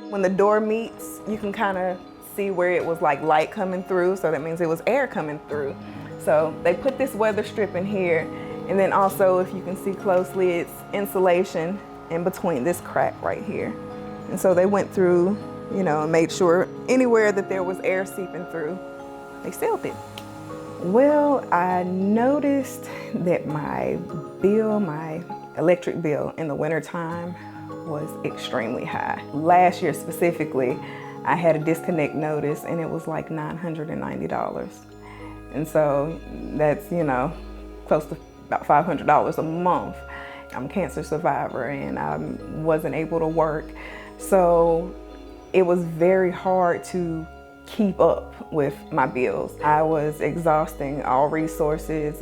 When the door meets, you can kind of see where it was like light coming through, so that means it was air coming through. So they put this weather strip in here, and then also, if you can see closely, it's insulation in between this crack right here. And so they went through, you know, and made sure anywhere that there was air seeping through, they sealed it. Well, I noticed that my electric bill in the wintertime was extremely high. Last year specifically, I had a disconnect notice and it was like $990. And so that's, you know, close to about $500 a month. I'm a cancer survivor and I wasn't able to work. So it was very hard to keep up with my bills. I was exhausting all resources,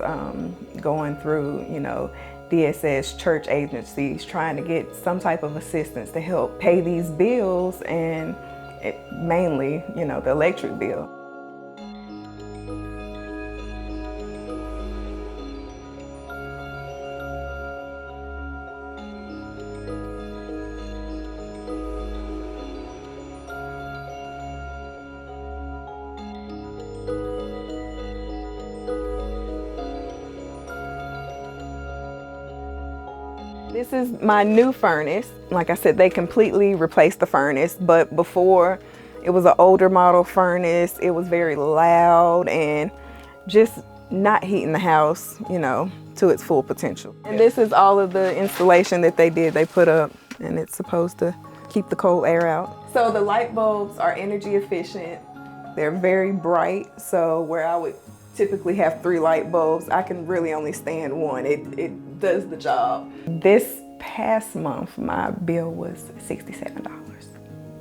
going through, you know, DSS, church agencies, trying to get some type of assistance to help pay these bills, and mainly, you know, the electric bill. This is my new furnace. Like I said, they completely replaced the furnace, but before it was an older model furnace. It was very loud and just not heating the house, you know, to its full potential. And this is all of the installation that they put up, and it's supposed to keep the cold air out. So the light bulbs are energy efficient. They're very bright, so where I would typically have 3 light bulbs, I can really only stand 1. It does the job. This past month, my bill was $67.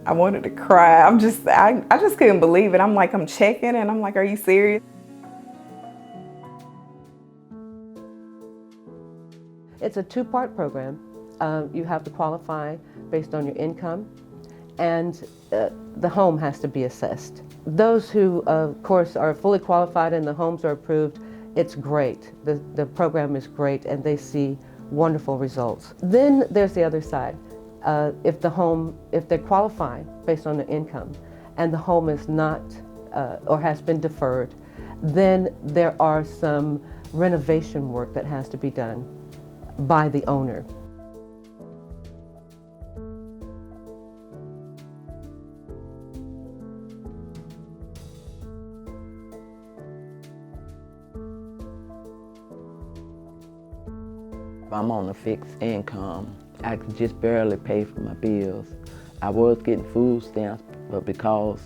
I wanted to cry. I just couldn't believe it. I'm like, I'm checking and I'm like, are you serious? It's a 2-part program. You have to qualify based on your income, and the home has to be assessed. Those who, of course, are fully qualified and the homes are approved, it's great. The program is great and they see wonderful results. Then there's the other side. If they qualify based on their income and the home is not or has been deferred, then there are some renovation work that has to be done by the owner. I'm on a fixed income. I can just barely pay for my bills. I was getting food stamps, but because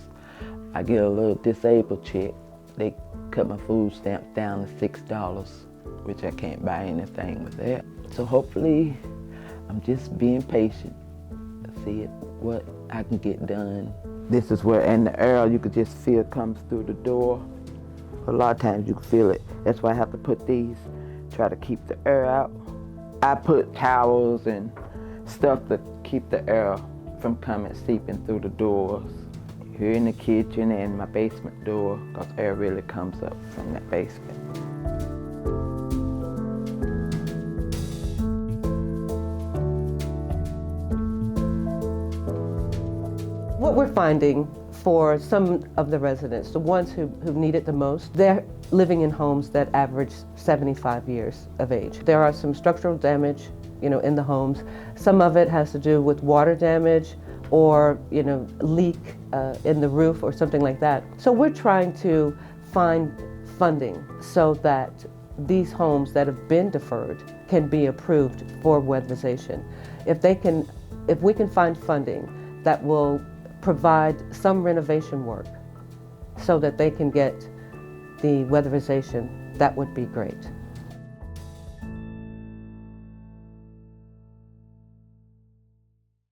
I get a little disabled check, they cut my food stamps down to $6, which I can't buy anything with that. So hopefully, I'm just being patient to see what I can get done. This is where, and the air you could just feel comes through the door. A lot of times you can feel it. That's why I have to put these, try to keep the air out. I put towels and stuff to keep the air from coming seeping through the doors. Here in the kitchen and my basement door, because air really comes up from that basement. What we're finding for some of the residents, the ones who need it the most, they're living in homes that average 75 years of age. There are some structural damage, you know, in the homes. Some of it has to do with water damage or, you know, leak in the roof or something like that. So we're trying to find funding so that these homes that have been deferred can be approved for weatherization. If we can find funding that will provide some renovation work so that they can get the weatherization, that would be great.